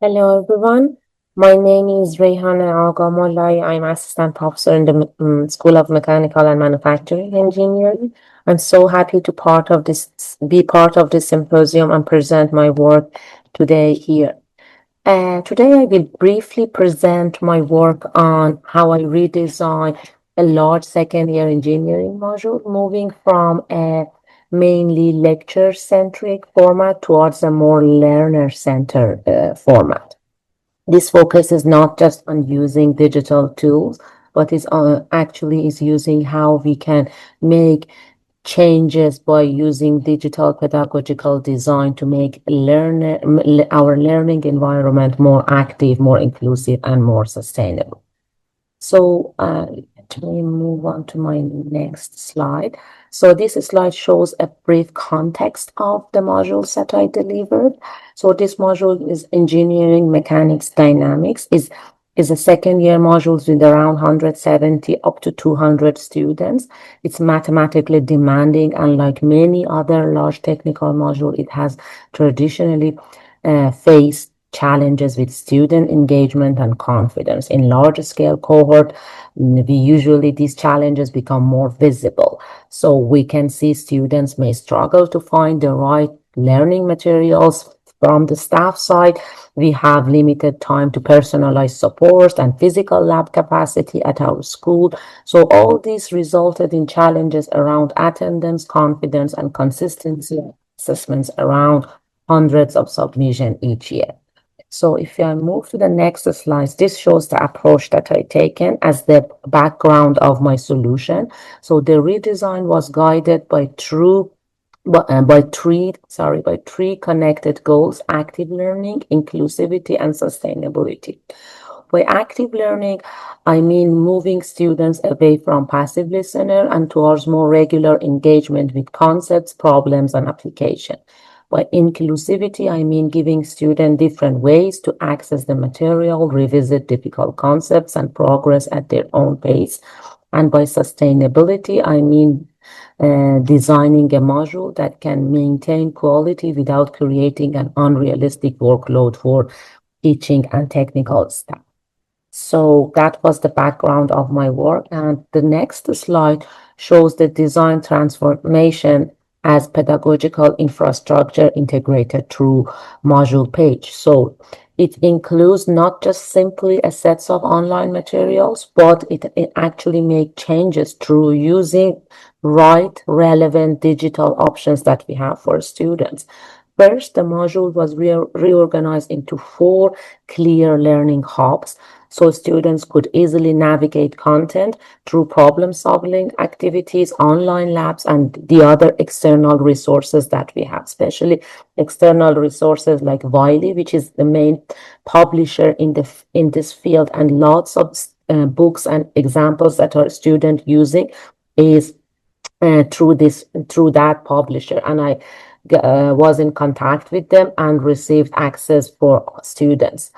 Hello everyone. My name is Reihaneh Aghamolaei. I'm assistant professor in the School of Mechanical and Manufacturing Engineering. I'm so happy to be part of this symposium and present my work today here. Today I will briefly present my work on how I redesign a large second year engineering module, moving from a mainly lecture-centric format towards a more learner-centered format. This focus is not just on using digital tools, but is actually is using how we can make changes by using digital pedagogical design to make our learning environment more active, more inclusive, and more sustainable. So let me move on to my next slide. So this slide shows a brief context of the modules that I delivered. So this module is Engineering Mechanics Dynamics, is a second year module with around 170 up to 200 students. It's mathematically demanding, and like many other large technical modules, it has traditionally faced challenges with student engagement and confidence. In large scale cohort, these challenges become more visible. So we can see students may struggle to find the right learning materials. From the staff side, we have limited time to personalize support and physical lab capacity at our school. So all this resulted in challenges around attendance, confidence, and consistency assessments around hundreds of submissions each year. So if I move to the next slide, this shows the approach that I taken as the background of my solution. So the redesign was guided by three connected goals: active learning, inclusivity, and sustainability. By active learning, I mean moving students away from passive listener and towards more regular engagement with concepts, problems, and application. By inclusivity, I mean giving students different ways to access the material, revisit difficult concepts, and progress at their own pace. And by sustainability, I mean designing a module that can maintain quality without creating an unrealistic workload for teaching and technical staff. So that was the background of my work. And the next slide shows the design transformation as pedagogical infrastructure integrated through module page. So it includes not just simply a set of online materials, but it actually make changes through using right, relevant digital options that we have for students. First, the module was reorganized into 4 clear learning hubs, so students could easily navigate content through problem-solving activities, online labs, and the other external resources that we have, especially external resources like Wiley, which is the main publisher in this field, and lots of books and examples that our student using is through that publisher. And I was in contact with them and received access for students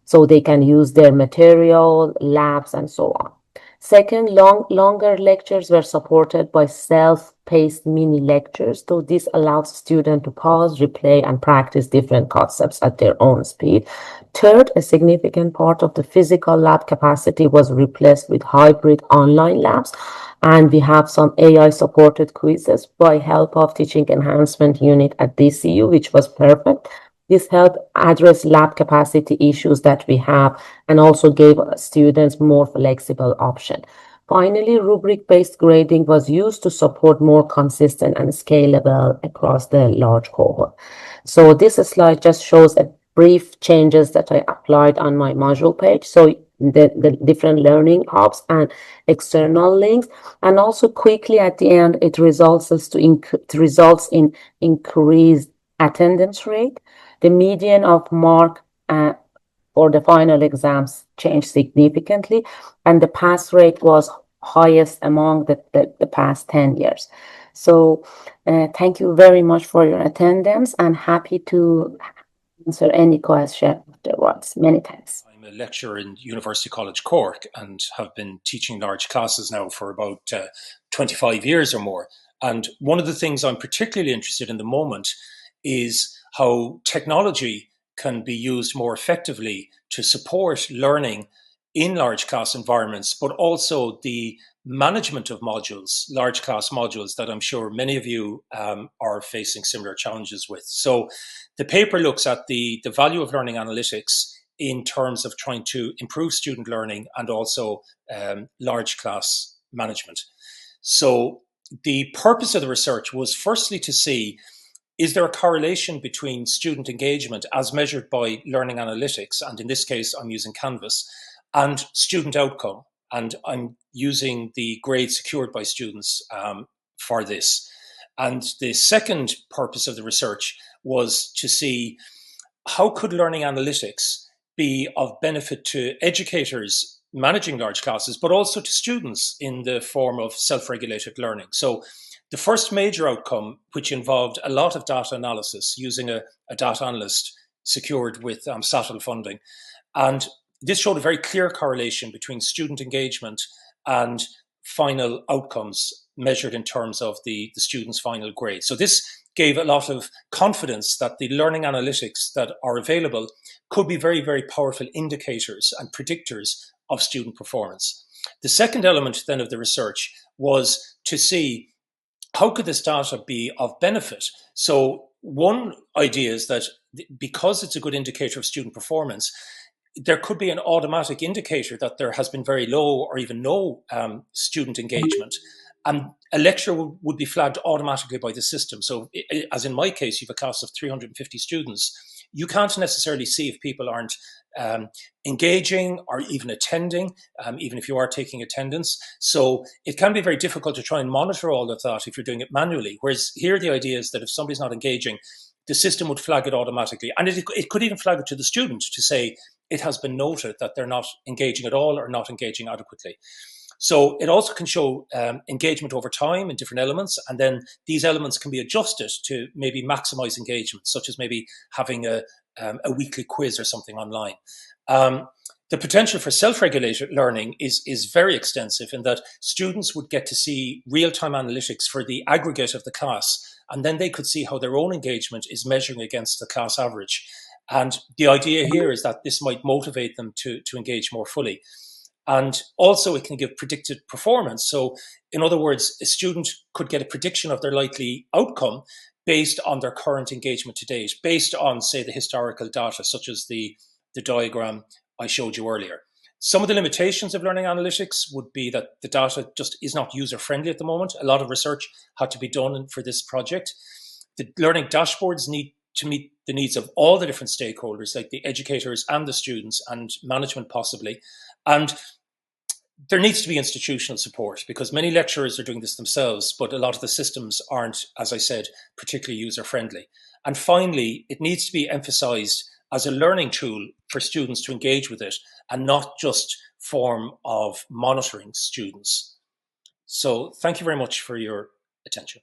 so they can use their material, labs, and so on. Second, longer lectures were supported by self-paced mini lectures. So this allows students to pause, replay, and practice different concepts at their own speed. Third, a significant part of the physical lab capacity was replaced with hybrid online labs. And we have some AI-supported quizzes by help of Teaching Enhancement Unit at DCU, which was perfect. This helped address lab capacity issues that we have and also gave students more flexible option. Finally, rubric-based grading was used to support more consistent and scalable across the large cohort. So this slide just shows a brief changes that I applied on my module page. So the different learning hubs and external links, and also quickly at the end, it results in increased attendance rate. The median of mark for the final exams changed significantly, and the pass rate was highest among the past 10 years. So thank you very much for your attendance, and happy to answer any question afterwards. Many thanks. I'm a lecturer in University College Cork and have been teaching large classes now for about 25 years or more. And one of the things I'm particularly interested in the moment is how technology can be used more effectively to support learning in large class environments, but also the management of modules, large class modules that I'm sure many of you are facing similar challenges with. So the paper looks at the value of learning analytics in terms of trying to improve student learning and also large class management. So the purpose of the research was firstly to see, is there a correlation between student engagement as measured by learning analytics, and in this case I'm using Canvas, and student outcome? And I'm using the grade secured by students for this. And the second purpose of the research was to see how could learning analytics be of benefit to educators managing large classes, but also to students in the form of self-regulated learning. So the first major outcome, which involved a lot of data analysis using a data analyst secured with SATL funding, and this showed a very clear correlation between student engagement and final outcomes measured in terms of the student's final grade. So this gave a lot of confidence that the learning analytics that are available could be very, very powerful indicators and predictors of student performance. The second element then of the research was to see how could this data be of benefit. So one idea is that because it's a good indicator of student performance, there could be an automatic indicator that there has been very low or even no student engagement, and a lecture would be flagged automatically by the system. So as in my case, you have a class of 350 students. You can't necessarily see if people aren't engaging or even attending, even if you are taking attendance. So it can be very difficult to try and monitor all of that if you're doing it manually. Whereas here the idea is that if somebody's not engaging, the system would flag it automatically. And it could even flag it to the student to say it has been noted that they're not engaging at all or not engaging adequately. So it also can show engagement over time in different elements, and then these elements can be adjusted to maybe maximize engagement, such as maybe having a weekly quiz or something online. The potential for self-regulated learning is very extensive in that students would get to see real-time analytics for the aggregate of the class, and then they could see how their own engagement is measuring against the class average. And the idea here is that this might motivate them to engage more fully. And also it can give predicted performance. So in other words, a student could get a prediction of their likely outcome based on their current engagement to date, based on, say, the historical data, such as the diagram I showed you earlier. Some of the limitations of learning analytics would be that the data just is not user-friendly at the moment. A lot of research had to be done for this project. The learning dashboards need to meet the needs of all the different stakeholders, like the educators and the students and management possibly. And there needs to be institutional support because many lecturers are doing this themselves, but a lot of the systems aren't, as I said, particularly user-friendly. And finally, it needs to be emphasized as a learning tool for students to engage with it and not just form of monitoring students. So thank you very much for your attention.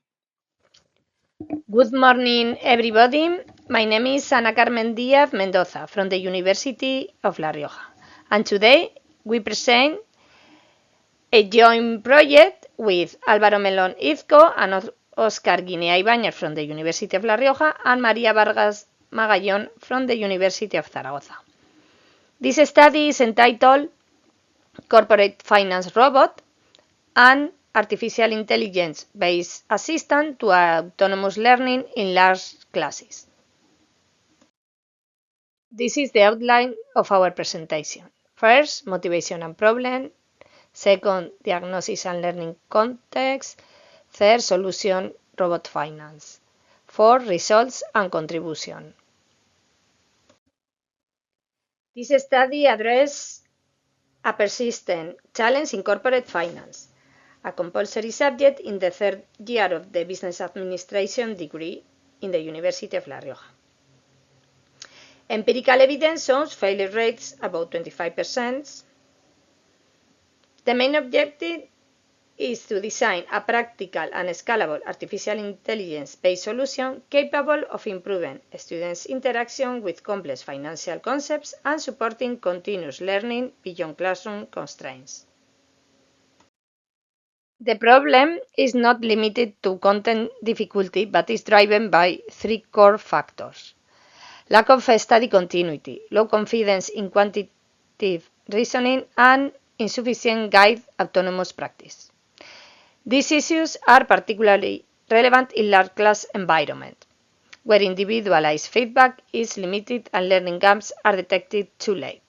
Good morning, everybody. My name is Ana-Carmen Diaz Mendoza from the University of La Rioja. And today we present a joint project with Álvaro Melón Izco and Oscar Guinea-Ibáñez from the University of La Rioja and María Vargas Magallón from the University of Zaragoza. This study is entitled Corporate Finance Robot and Artificial Intelligence-Based Assistant to Autonomous Learning in Large Classes. This is the outline of our presentation. First, motivation and problem. Second, diagnosis and learning context. Third, solution, robot finance. Fourth, results and contribution. This study addresses a persistent challenge in corporate finance, a compulsory subject in the third year of the Business Administration degree in the University of La Rioja. Empirical evidence shows failure rates about 25%. The main objective is to design a practical and scalable artificial intelligence-based solution capable of improving students' interaction with complex financial concepts and supporting continuous learning beyond classroom constraints. The problem is not limited to content difficulty, but is driven by three core factors: lack of study continuity, low confidence in quantitative reasoning, and insufficient guide autonomous practice. These issues are particularly relevant in large class environment, where individualized feedback is limited and learning gaps are detected too late.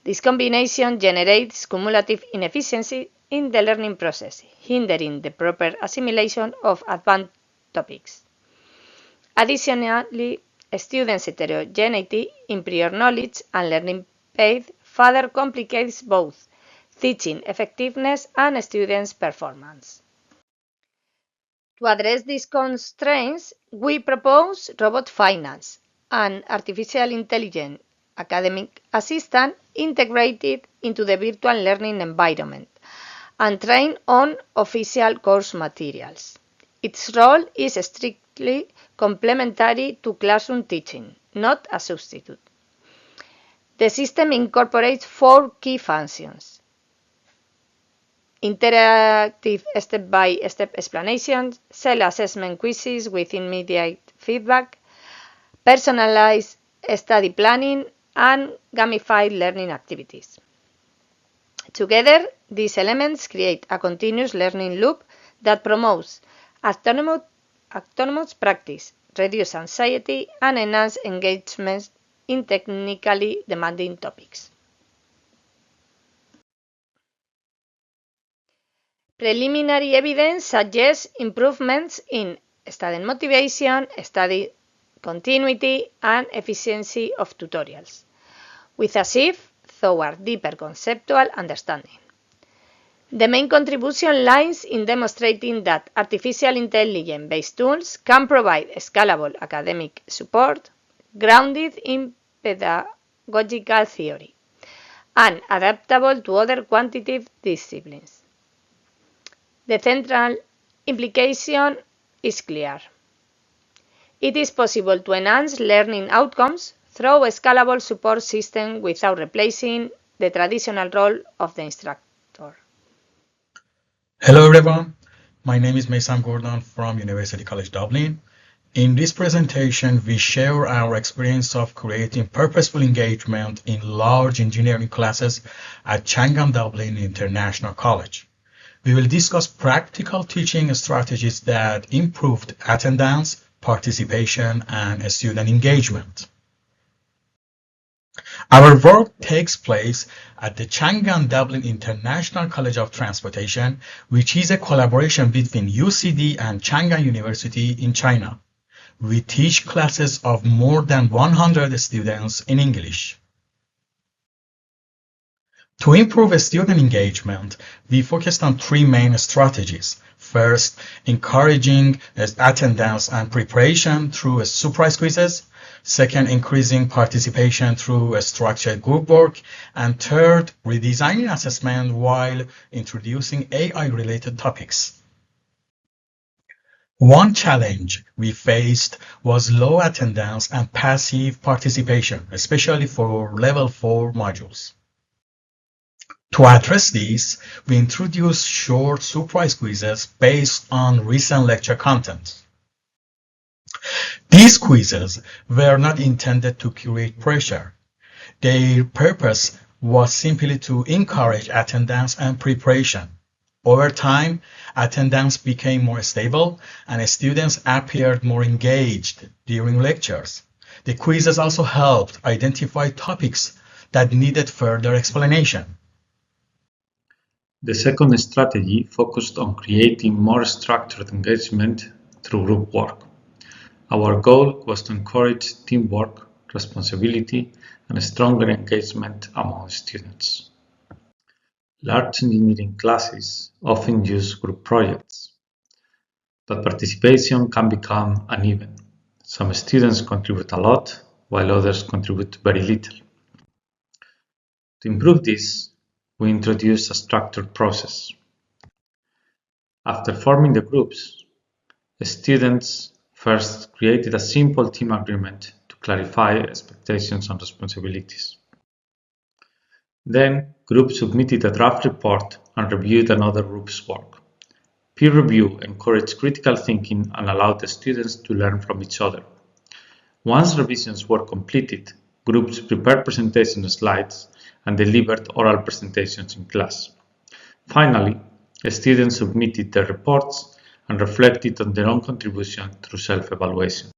This combination generates cumulative inefficiency in the learning process, hindering the proper assimilation of advanced topics. Additionally, students' heterogeneity in prior knowledge and learning path further complicates both teaching effectiveness and students' performance. To address these constraints, we propose robot finance, an artificial intelligence academic assistant integrated into the virtual learning environment and trained on official course materials. Its role is strictly complementary to classroom teaching, not a substitute. The system incorporates 4 key functions: interactive step-by-step explanations, self-assessment quizzes with immediate feedback, personalized study planning, and gamified learning activities. Together, these elements create a continuous learning loop that promotes autonomous practice, reduces anxiety, and enhances engagement in technically demanding topics. Preliminary evidence suggests improvements in student motivation, study continuity, and efficiency of tutorials, with a shift toward deeper conceptual understanding. The main contribution lies in demonstrating that artificial intelligence-based tools can provide scalable academic support grounded in pedagogical theory and adaptable to other quantitative disciplines. The central implication is clear. It is possible to enhance learning outcomes through a scalable support system without replacing the traditional role of the instructor. Hello everyone, my name is Meisam from University College Dublin. In this presentation, we share our experience of creating purposeful engagement in large engineering classes at Changan Dublin International College. We will discuss practical teaching strategies that improved attendance, participation, and student engagement. Our work takes place at the Changan Dublin International College of Transportation, which is a collaboration between UCD and Changan University in China. We teach classes of more than 100 students in English. To improve student engagement, we focused on 3 main strategies. First, encouraging attendance and preparation through surprise quizzes. Second, increasing participation through structured group work. And third, redesigning assessment while introducing AI-related topics. One challenge we faced was low attendance and passive participation, especially for Level 4 modules. To address this, we introduced short surprise quizzes based on recent lecture content. These quizzes were not intended to create pressure. Their purpose was simply to encourage attendance and preparation. Over time, attendance became more stable and students appeared more engaged during lectures. The quizzes also helped identify topics that needed further explanation. The second strategy focused on creating more structured engagement through group work. Our goal was to encourage teamwork, responsibility, and stronger engagement among students. Large engineering classes often use group projects, but participation can become uneven. Some students contribute a lot, while others contribute very little. To improve this, we introduced a structured process. After forming the groups, the students first created a simple team agreement to clarify expectations and responsibilities. Then, groups submitted a draft report and reviewed another group's work. Peer review encouraged critical thinking and allowed the students to learn from each other. Once revisions were completed, groups prepared presentation slides and delivered oral presentations in class. Finally, students submitted their reports and reflected on their own contribution through self-evaluation.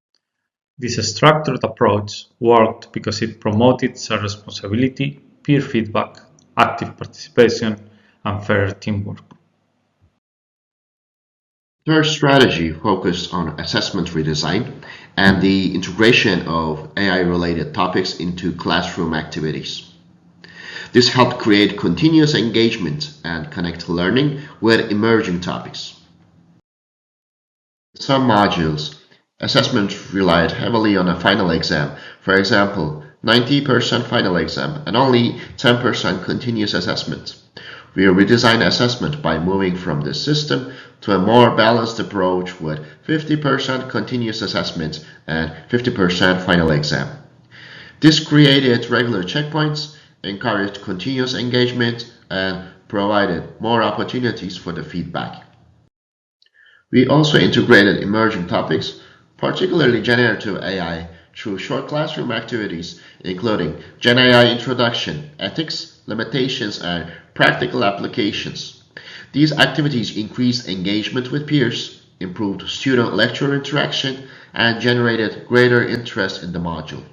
This structured approach worked because it promoted shared responsibility, peer feedback, active participation, and fairer teamwork. Third strategy focused on assessment redesign and the integration of AI-related topics into classroom activities. This helped create continuous engagement and connect learning with emerging topics. In some modules, assessment relied heavily on a final exam. For example, 90% final exam and only 10% continuous assessment. We redesigned assessment by moving from this system to a more balanced approach with 50% continuous assessment and 50% final exam. This created regular checkpoints, encouraged continuous engagement, and provided more opportunities for the feedback. We also integrated emerging topics, particularly generative AI, through short classroom activities, including Gen AI introduction, ethics, limitations, and practical applications. These activities increased engagement with peers, improved student-lecturer interaction, and generated greater interest in the module.